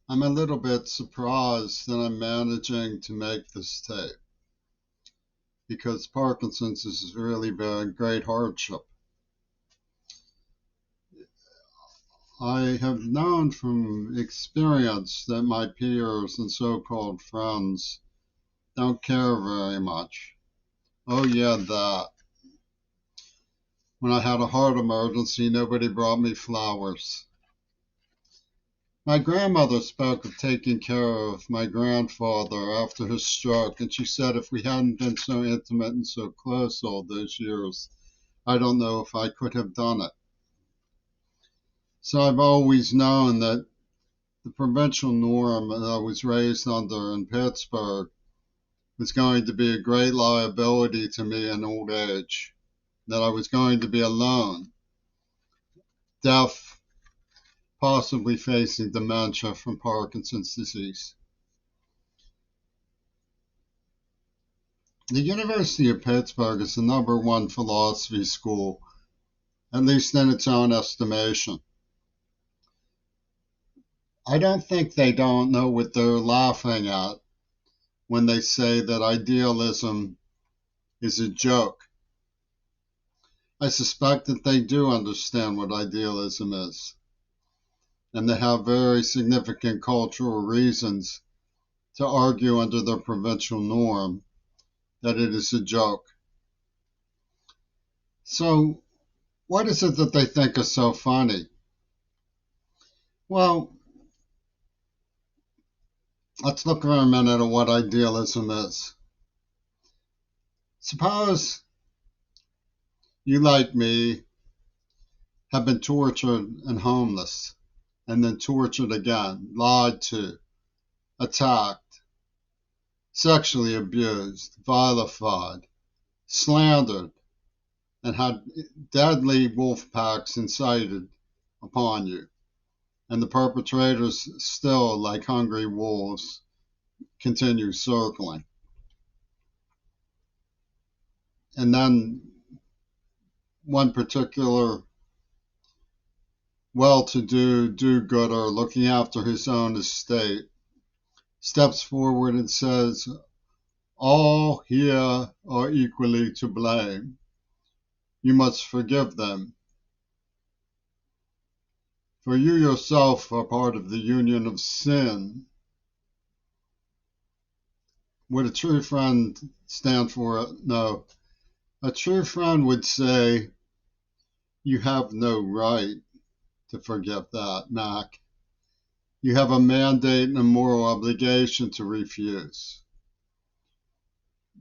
I'm a little bit surprised that I'm managing to make this tape because Parkinson's has really been a great hardship. I have known from experience that my peers and so-called friends don't care very much. Oh yeah, that. When I had a heart emergency, nobody brought me flowers. My grandmother spoke of taking care of my grandfather after his stroke, and she said if we hadn't been so intimate and so close all those years, I don't know if I could have done it. So I've always known that the provincial norm that I was raised under in Pittsburgh was going to be a great liability to me in old age, that I was going to be alone, deaf, possibly facing dementia from Parkinson's disease. The University of Pittsburgh is the #1 philosophy school, at least in its own estimation. I don't think they don't know what they're laughing at when they say that idealism is a joke. I suspect that they do understand what idealism is, and they have very significant cultural reasons to argue under their provincial norm that it is a joke. So, what is it that they think is so funny? Well, let's look for a minute at what idealism is. Suppose you, like me, have been tortured and homeless, and then tortured again, lied to, attacked, sexually abused, vilified, slandered, and had deadly wolf packs incited upon you. And the perpetrators still, like hungry wolves, continue circling. And then one particular well-to-do do-gooder looking after his own estate steps forward and says, all here are equally to blame. You must forgive them. For you yourself are part of the union of sin. Would a true friend stand for it? No. A true friend would say, you have no right to forgive that, Mac. You have a mandate and a moral obligation to refuse.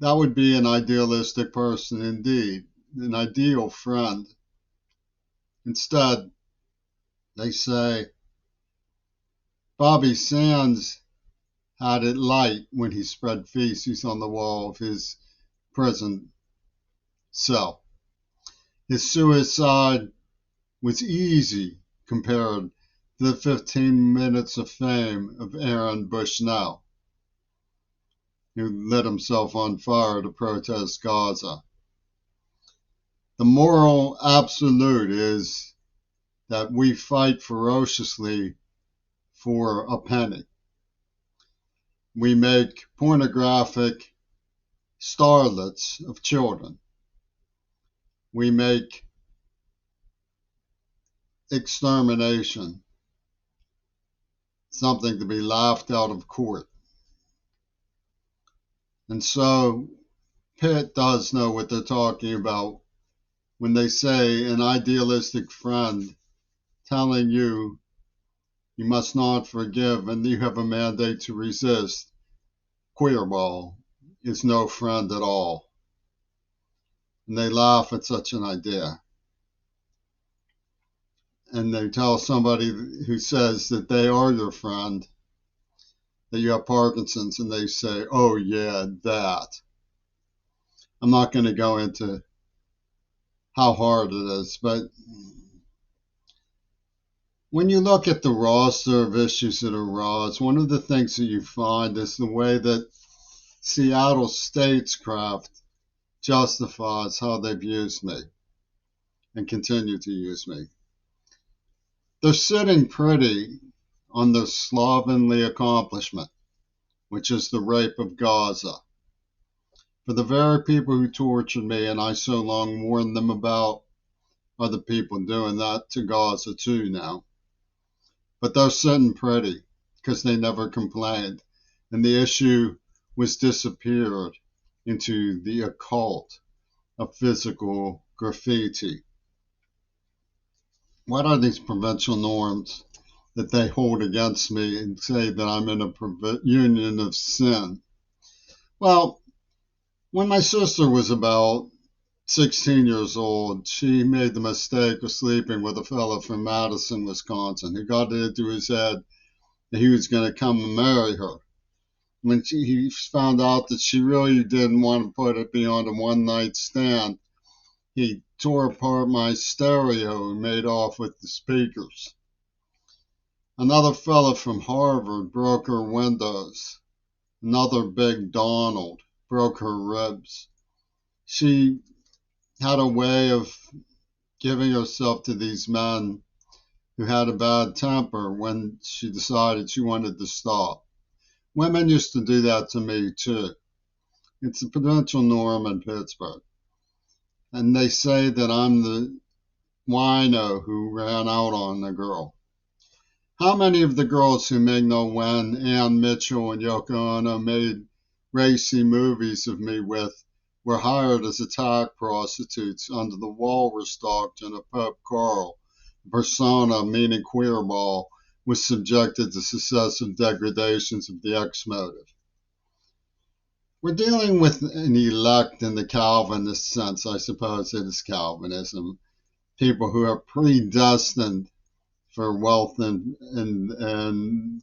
That would be an idealistic person indeed, an ideal friend. Instead, they say, Bobby Sands had it light when he spread feces on the wall of his prison cell. His suicide was easy compared to the 15 minutes of fame of Aaron Bushnell, who lit himself on fire to protest Gaza. The moral absolute is that we fight ferociously for a penny. We make pornographic starlets of children. We make extermination something to be laughed out of court. And so Pitt does know what they're talking about when they say an idealistic friend telling you you must not forgive and you have a mandate to resist. Queerball is no friend at all. And they laugh at such an idea. And they tell somebody who says that they are your friend that you have Parkinson's, and they say, oh yeah, that. I'm not going to go into how hard it is, but when you look at the roster of issues that are raised, one of the things that you find is the way that Seattle statescraft justifies how they've used me and continue to use me. They're sitting pretty on the slovenly accomplishment, which is the rape of Gaza. For the very people who tortured me and I so long warned them about are the people doing that to Gaza too now. But they're sitting pretty because they never complained. And the issue was disappeared into the occult of physical graffiti. What are these provincial norms that they hold against me and say that I'm in a union of sin? Well, when my sister was about 16 years old, she made the mistake of sleeping with a fellow from Madison, Wisconsin, who got it into his head that he was going to come and marry her. When he found out that she really didn't want to put it beyond a one-night stand, he tore apart my stereo and made off with the speakers. Another fellow from Harvard broke her windows. Another big Donald broke her ribs. She had a way of giving herself to these men who had a bad temper when she decided she wanted to stop. Women used to do that to me too. It's a provincial norm in Pittsburgh. And they say that I'm the wino who ran out on the girl. How many of the girls who make no when Ann Mitchell and Yoko Ono made racy movies of me with were hired as attack prostitutes under the walrus doctrine of Pope Carl? Persona, meaning queer ball, was subjected to successive degradations of the X motive. We're dealing with an elect in the Calvinist sense, I suppose it is Calvinism, people who are predestined for wealth and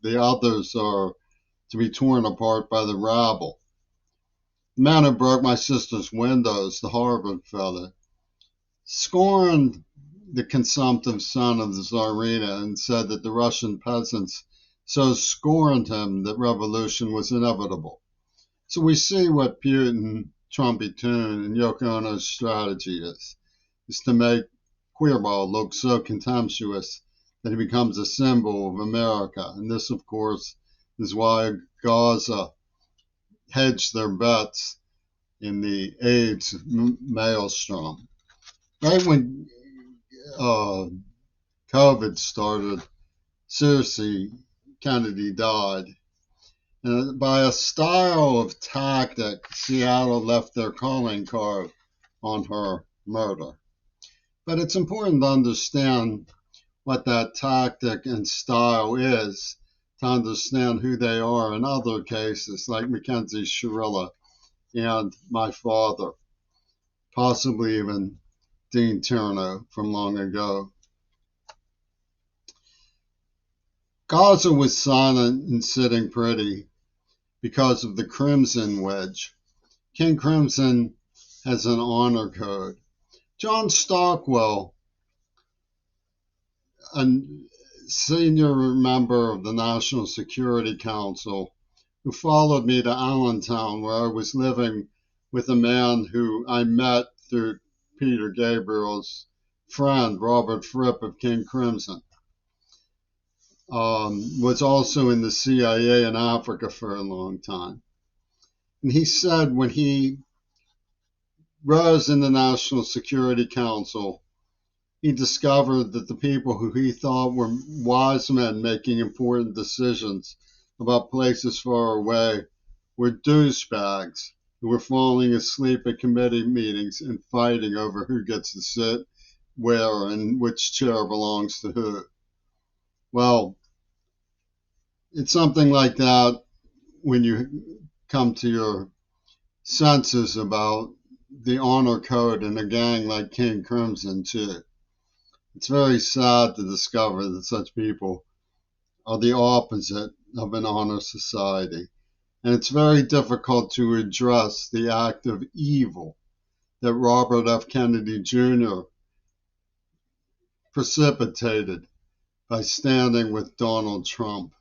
the others are to be torn apart by the rabble. The man who broke my sister's windows, the Harvard fellow, scorned the consumptive son of the Tsarina and said that the Russian peasants so scorned him that revolution was inevitable. So we see what Putin, Trumpy Toon, and Yoko Ono's strategy is to make queerball look so contemptuous that he becomes a symbol of America. And this, of course, is why Gaza hedged their bets in the AIDS maelstrom. Right when COVID started, seriously, Kennedy died. And by a style of tactic, Seattle left their calling card on her murder. But it's important to understand what that tactic and style is to understand who they are in other cases, like Mackenzie Shirilla and my father, possibly even Dean Tierno from long ago. Gaza was silent and sitting pretty because of the Crimson Wedge. King Crimson has an honor code. John Stockwell, a senior member of the National Security Council, who followed me to Allentown, where I was living with a man who I met through Peter Gabriel's friend, Robert Fripp of King Crimson, was also in the CIA in Africa for a long time. And he said when he rose in the National Security Council, he discovered that the people who he thought were wise men making important decisions about places far away were douchebags who were falling asleep at committee meetings and fighting over who gets to sit where and which chair belongs to who. Well, it's something like that when you come to your senses about the honor code in a gang like King Crimson, too. It's very sad to discover that such people are the opposite of an honor society. And it's very difficult to address the act of evil that Robert F. Kennedy Jr. precipitated by standing with Donald Trump.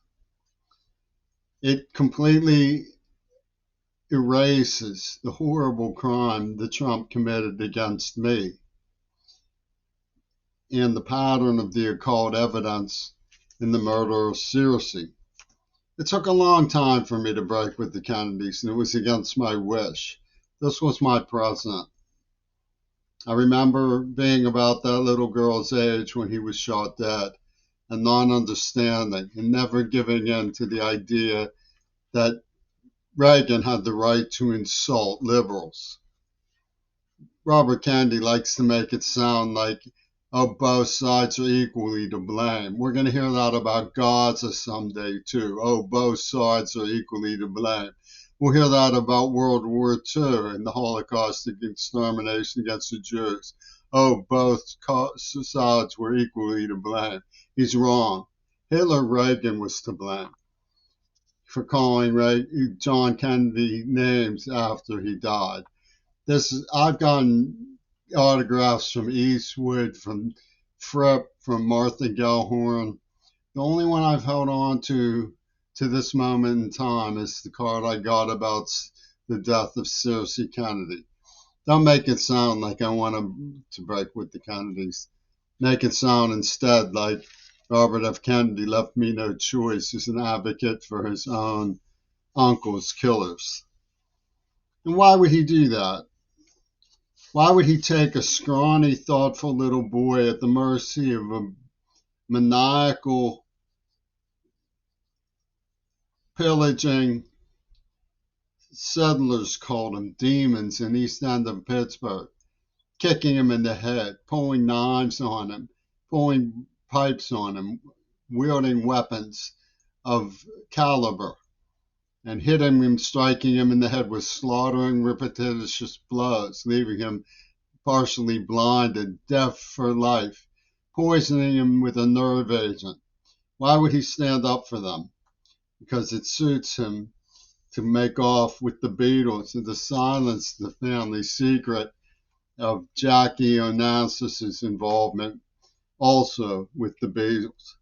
It completely erases the horrible crime that Trump committed against me and the pattern of the occult evidence in the murder of Searcy. It took a long time for me to break with the Kennedys, and it was against my wish. This was my president. I remember being about that little girl's age when he was shot dead, and not understanding and never giving in to the idea that Reagan had the right to insult liberals. Robert Kennedy likes to make it sound like, oh, both sides are equally to blame. We're going to hear that about Gaza someday, too. Oh, both sides are equally to blame. We'll hear that about World War II and the Holocaust extermination against the Jews. Oh, both sides were equally to blame. He's wrong. Reagan was to blame for calling John Kennedy names after he died. I've gotten autographs from Eastwood, from Fripp, from Martha Gellhorn. The only one I've held on to this moment in time is the card I got about the death of Searcy Kennedy. Don't make it sound like I want to break with the Kennedys. Make it sound instead like Robert F. Kennedy left me no choice as an advocate for his own uncle's killers. And why would he do that? Why would he take a scrawny, thoughtful little boy at the mercy of a maniacal, pillaging settlers, called them demons, in East End of Pittsburgh, kicking him in the head, pulling knives on him, pulling pipes on him, wielding weapons of caliber, and hitting him, striking him in the head with slaughtering, repetitious blows, leaving him partially blinded, deaf for life, poisoning him with a nerve agent. Why would he stand up for them? Because it suits him to make off with the Beatles and to silence the family secret of Jackie Onassis's involvement also with the Beatles.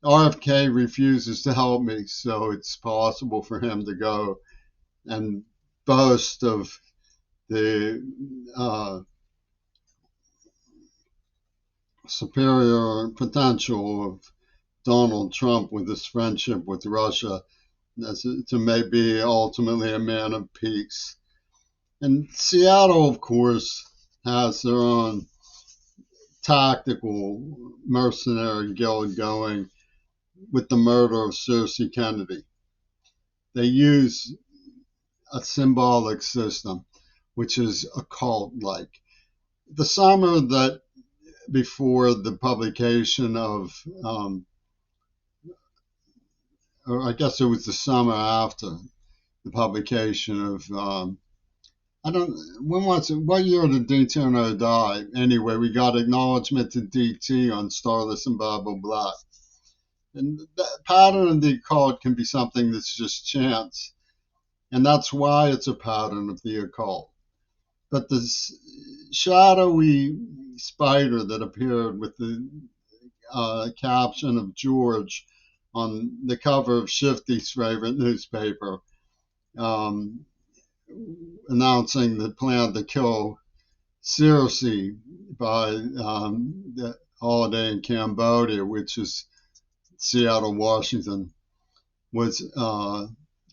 RFK refuses to help me, so it's possible for him to go and boast of the superior potential of Donald Trump with his friendship with Russia to maybe ultimately a man of peace. And Seattle, of course, has their own tactical mercenary guild going with the murder of Searcy Kennedy. They use a symbolic system, which is occult-like. The summer that before the publication of, or I guess it was the summer after the publication of, I don't, when was it, what year did D-Turner die? Anyway, we got acknowledgement to DT on Starless and Bible Black. And the pattern of the occult can be something that's just chance. And that's why it's a pattern of the occult. But the shadowy spider that appeared with the caption of George on the cover of Shifty's favorite newspaper, announcing the plan to kill Searcy by the holiday in Cambodia, which is Seattle, Washington, was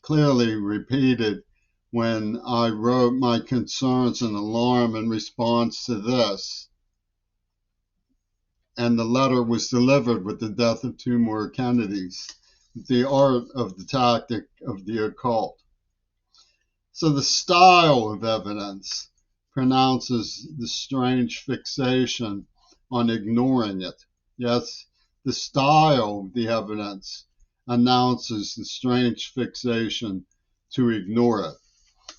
clearly repeated when I wrote my concerns and alarm in response to this. And the letter was delivered with the death of two more Kennedys, the art of the tactic of the occult. So the style of evidence pronounces the strange fixation on ignoring it. Yes, the style of the evidence announces the strange fixation to ignore it.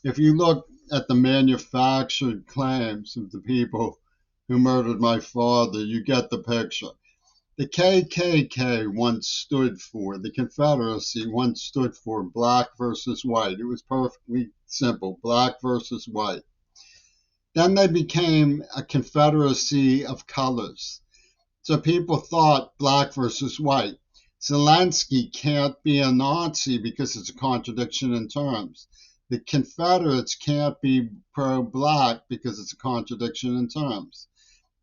If you look at the manufactured claims of the people who murdered my father, you get the picture. The KKK once stood for, the Confederacy once stood for black versus white. It was perfectly simple, black versus white. Then they became a confederacy of colors. So people thought black versus white. Zelensky can't be a Nazi because it's a contradiction in terms. The Confederates can't be pro-black because it's a contradiction in terms.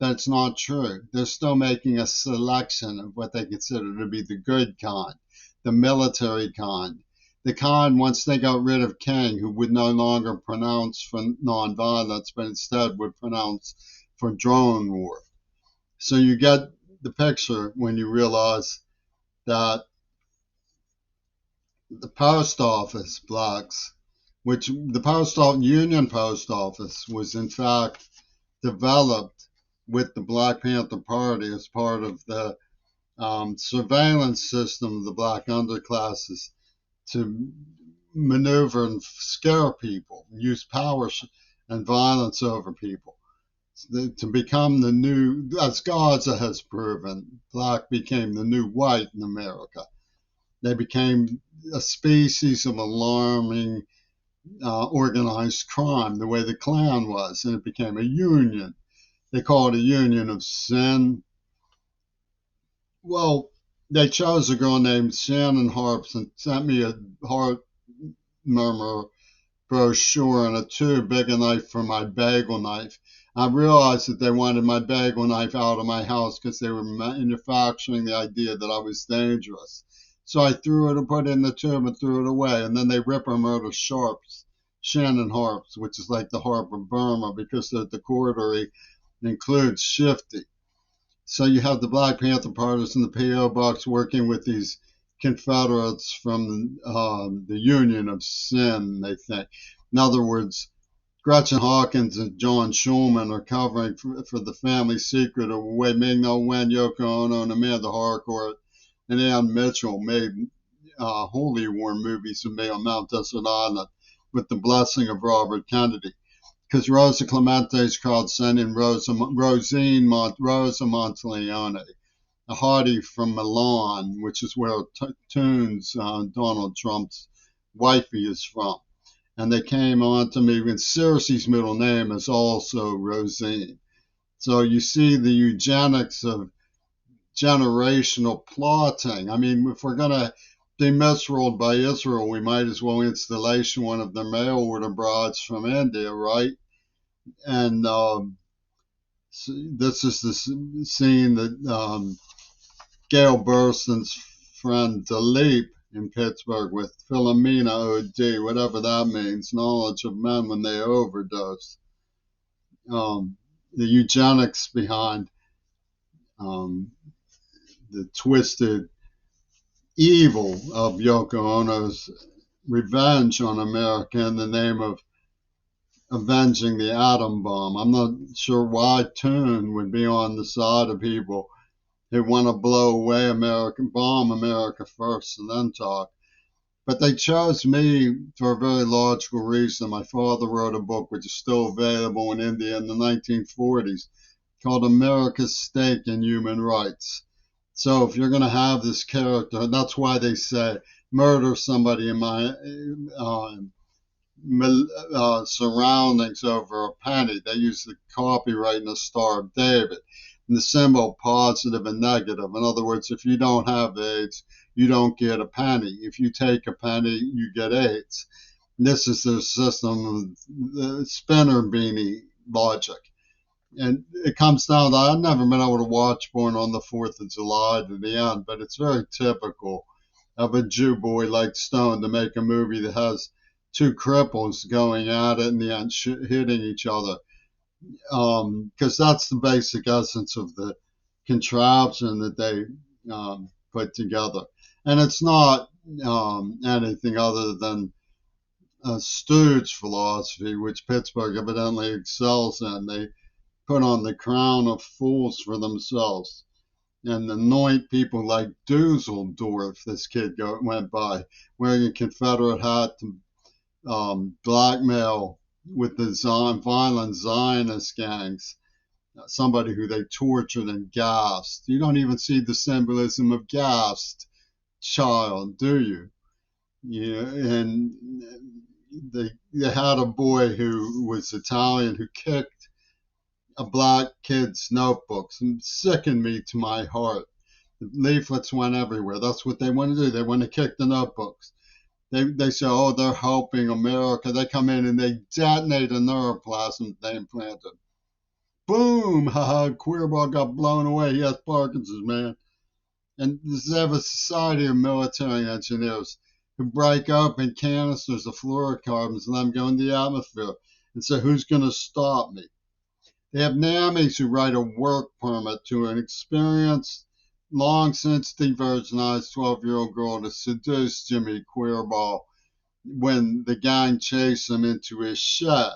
That's not true. They're still making a selection of what they consider to be the good kind, the military kind. The kind, once they got rid of King, who would no longer pronounce for nonviolence, but instead would pronounce for drone war. So you get the picture when you realize that the post office blocks, which the Union Post Office was in fact developed with the Black Panther Party as part of the surveillance system of the black underclasses to maneuver and scare people, use power and violence over people. To become the new, as Gaza has proven, black became the new white in America. They became a species of alarming organized crime, the way the Klan was, and it became a union. They call it a union of sin. Well, they chose a girl named Shannon Harps and sent me a heart murmur brochure and a tube big enough for my bagel knife. I realized that they wanted my bagel knife out of my house because they were manufacturing the idea that I was dangerous. So I threw it and put it in the tube and threw it away. And then they rip her murder sharps, Shannon Harps, which is like the harp of Burma because the cordery includes shifty. So you have the Black Panther Party in the P.O. box working with these Confederates from the Union of Sin, they think. In other words, Gretchen Hawkins and John Schulman are covering for the family secret of Wei Ming-No Wen, Yoko Ono, and Amanda Harcourt, and Ann Mitchell made holy war movies of me on Mount Desert Island with the blessing of Robert Kennedy. Because Rosa Clemente's crowdsourcing Rosa Monteleone, a hottie from Milan, which is where Tunes, Donald Trump's wifey, is from. And they came on to me, and Cersei's middle name is also Rosine. So you see the eugenics of generational plotting. I mean, if we're going to be misruled by Israel, we might as well installation one of their mail order brides from India, right? And this is the scene that Gail Burston's friend Dilip in Pittsburgh with Philomena OD, whatever that means, knowledge of men when they overdose. The eugenics behind the twisted evil of Yoko Ono's revenge on America in the name of avenging the atom bomb. I'm not sure why Toon would be on the side of people who want to blow away America, bomb America first and then talk. But they chose me for a very logical reason. My father wrote a book which is still available in India in the 1940s called America's Stake in Human Rights. So if you're going to have this character, that's why they say murder somebody in my surroundings over a penny. They use the copyright in the Star of David. And the symbol positive and negative. In other words, if you don't have AIDS, you don't get a penny. If you take a penny, you get AIDS. And this is their system of the spinner beanie logic. And it comes down to, I've never been able to watch Born on the 4th of July to the end, but it's very typical of a Jew boy like Stone to make a movie that has two cripples going at it in the end, hitting each other. Because that's the basic essence of the contraption that they put together. And it's not anything other than a stooge philosophy, which Pittsburgh evidently excels in. They put on the crown of fools for themselves and anoint people like Dusseldorf, this kid went by, wearing a Confederate hat to blackmail with the violent Zionist gangs, somebody who they tortured and gassed. You don't even see the symbolism of gassed child, do you? Yeah, and they had a boy who was Italian who kicked a black kid's notebooks and sickened me to my heart. The leaflets went everywhere. That's what they want to do. They want to kick the notebooks. They say, oh, they're helping America. They come in and they detonate a neuroplasm they implanted. Boom! Haha, Queerball got blown away. He has Parkinson's, man. And this is a society of military engineers who break open canisters of fluorocarbons and let them go into the atmosphere and say, who's going to stop me? They have NAMIs who write a work permit to an experienced, long since de-virginized 12-year-old girl to seduce Jimmy Queerball when the gang chased him into his shed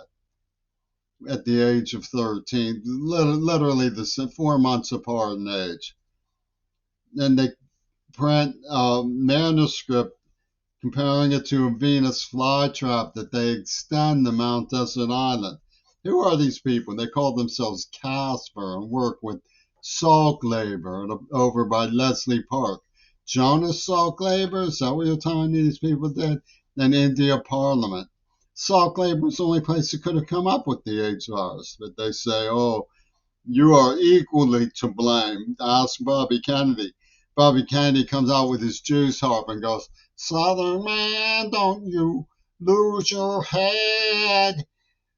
at the age of 13, literally the 4 months apart in age. And they print a manuscript comparing it to a Venus flytrap that they extend to Mount Desert Island. Who are these people? They call themselves Casper and work with Salk labor over by Leslie Park. Jonas Salk labor, is that what you're telling me these people did? And India Parliament. Salk labor is the only place that could have come up with the AIDS virus. But they say, oh, you are equally to blame. Ask Bobby Kennedy. Bobby Kennedy comes out with his juice harp and goes, Southern man, don't you lose your head.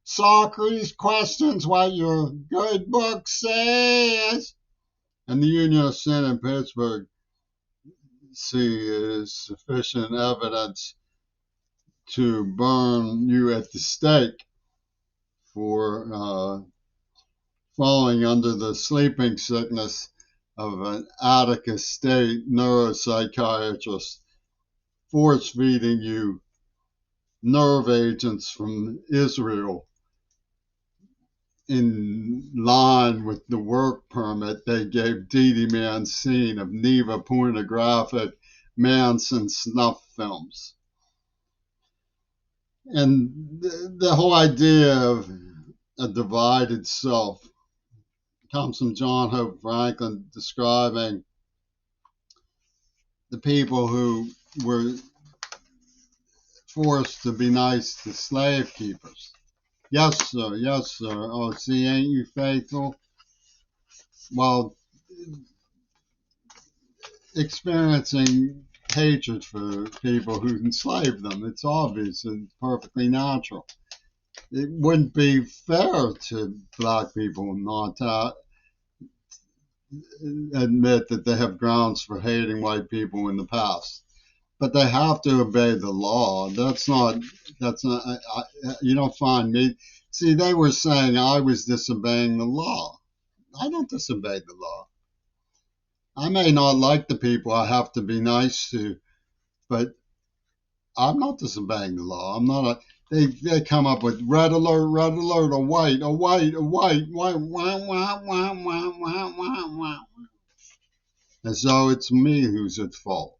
Socrates questions what your good book says. And the Union of Sin in Pittsburgh see is sufficient evidence to burn you at the stake for falling under the sleeping sickness of an Attica State neuropsychiatrist force feeding you nerve agents from Israel in line with the work permit they gave Didi Mancine of Neva Pornographic Manson snuff films. And the whole idea of a divided self comes from John Hope Franklin describing the people who were forced to be nice to slave keepers. Yes, sir. Yes, sir. Oh, see, ain't you faithful? Well, experiencing hatred for people who enslaved them. It's obvious and perfectly natural. It wouldn't be fair to black people not to admit that they have grounds for hating white people in the past. But they have to obey the law. You don't find me. See, they were saying I was disobeying the law. I don't disobey the law. I may not like the people I have to be nice to, but I'm not disobeying the law. I'm not a. They come up with red alert, a white, white, as though it's me who's at fault.